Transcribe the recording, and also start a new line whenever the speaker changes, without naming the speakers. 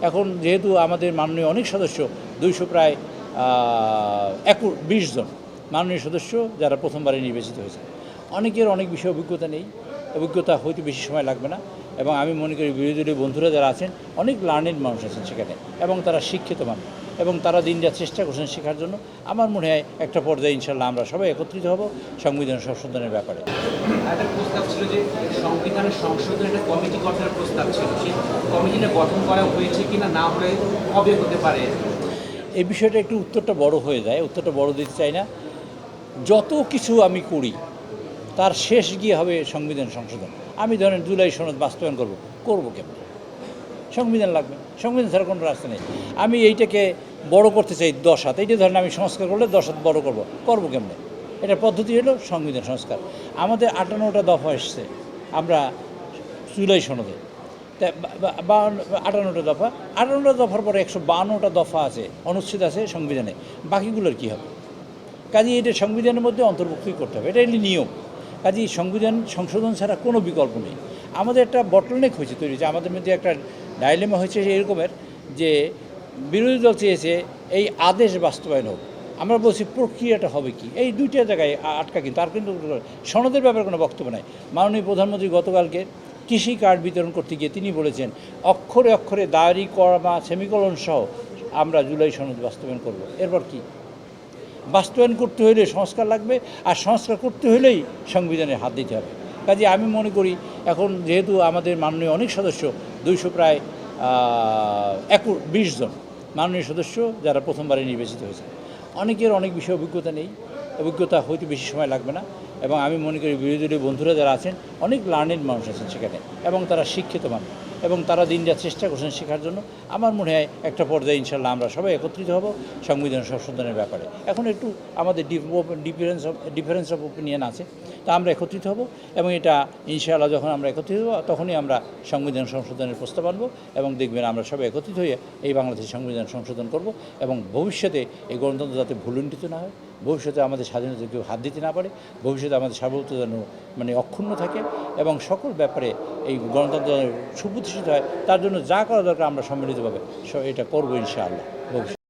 এখন যেহেতু আমাদের মাননীয় অনেক সদস্য 200 প্রায় 20 জন মাননীয় সদস্য যারা প্রথমবারে নির্বাচিত হয়েছে, অনেকের অনেক বিষয়ে অভিজ্ঞতা নেই, অভিজ্ঞতা হয়তো বেশি সময় লাগবে না। এবং আমি মনে করি বিরোধী দলীয় বন্ধুরা যারা আছেন অনেক লার্নেড মানুষ আছেন সেখানে, এবং তারা শিক্ষিত মানুষ, এবং তারা দিন রাত চেষ্টা করছেন শেখার জন্য। আমার মনে হয় একটা পর্যায়ে ইনশাল্লাহ আমরা সবাই একত্রিত হব সংবিধান সংশোধনের ব্যাপারে।
একটা প্রস্তাব ছিল যে সংবিধানের সংশোধনের একটা কমিটি গঠনের প্রস্তাব ছিল, সেই কমিটিটা গঠন করা হয়েছে কিনা, না হলে কবে হতে পারে?
এই বিষয়টা একটু উত্তরটা বড় হয়ে যায়, উত্তরটা বড় দিতে চাই না। যত কিছু আমি করি তার শেষ গিয়ে হবে সংবিধান সংশোধন। আমি ধরেন জুলাই সনদ বাস্তবায়ন করবো কেমন? সংবিধান লাগবে, সংবিধান ছাড়া কোনো রাস্তা নেই। আমি এইটাকে বড় করতে চাই 10 হাত, এইটা ধরেন আমি সংস্কার করলে 10 হাত বড় করবো কেমনে? এটার পদ্ধতি হলো সংবিধান সংস্কার। আমাদের 58টা দফা এসছে আমরা জুলাই সনদে, 58টা দফা, 58টা দফার পরে 152টা দফা আছে, অনুচ্ছেদ আছে সংবিধানে, বাকিগুলোর কী হবে? কাজেই এটা সংবিধানের মধ্যে অন্তর্ভুক্তই করতে হবে, এটা এলি নিয়ম। কাজেই সংবিধান সংশোধন ছাড়া কোনো বিকল্প নেই। আমাদের একটা বটলনেক হয়েছে তৈরি, যে আমাদের মধ্যে একটা ডাইলেমা হয়েছে এরকমের, যে বিরোধী দল চেয়েছে এই আদেশ বাস্তবায়ন হোক, আমরা বলছি প্রক্রিয়াটা হবে কি? এই দুইটা জায়গায় আটকা। কিন্তু আর কিন্তু সনদের ব্যাপারে কোনো বক্তব্য নাই। মাননীয় প্রধানমন্ত্রী গতকালকে কৃষি কার্ড বিতরণ করতে গিয়ে তিনি বলেছেন অক্ষরে অক্ষরে দাড়ি কর্মা সেমিকোলন সহ আমরা জুলাই সনদ বাস্তবায়ন করব। এরপর কি? বাস্তবায়ন করতে হলে সংস্কার লাগবে, আর সংস্কার করতে হলেই সংবিধানে হাত দিতে হবে। কাজে আমি মনে করি এখন যেহেতু আমাদের মাননীয় অনেক সদস্য 200 প্রায় 20 জন মাননীয় সদস্য যারা প্রথমবারে নির্বাচিত হয়েছে, অনেকের অনেক বিষয়ে অভিজ্ঞতা নেই, অভিজ্ঞতা হয়তো বেশি সময় লাগবে না। এবং আমি মনে করি বিরোধী দলীয় বন্ধুরা যারা আছেন অনেক লার্নেড মানুষ আছেন সেখানে, এবং তারা শিক্ষিত মানুষ, এবং তারা দিন রাত চেষ্টা করছেন শেখার জন্য। আমার মনে হয় একটা পর্যায়ে ইনশাল্লাহ আমরা সবাই একত্রিত হব সংবিধান সংশোধনের ব্যাপারে। এখন একটু আমাদের ডিফারেন্স অফ ওপিনিয়ন আছে, তা আমরা একত্রিত হব, এবং এটা ইনশাআল্লাহ যখন আমরা একত্রিত হব তখনই আমরা সংবিধান সংশোধনের প্রস্তাব আনবো, এবং দেখবেন আমরা সবাই একত্রিত হয়ে এই বাংলাদেশের সংবিধান সংশোধন করব। এবং ভবিষ্যতে এই গণতন্ত্র যাতে ভুলুণ্ঠিত না হয়, ভবিষ্যতে আমাদের স্বাধীনতা কেউ হাত দিতে না পারে, ভবিষ্যতে আমাদের সার্বভৌমত্ব যেন অক্ষুণ্ণ থাকে, এবং সকল ব্যাপারে এই গণতন্ত্র সুপ্রতিষ্ঠিত হয়, তার জন্য যা করা দরকার আমরা সম্মিলিতভাবে এটা করবো ইনশাআল্লাহ ভবিষ্যতে।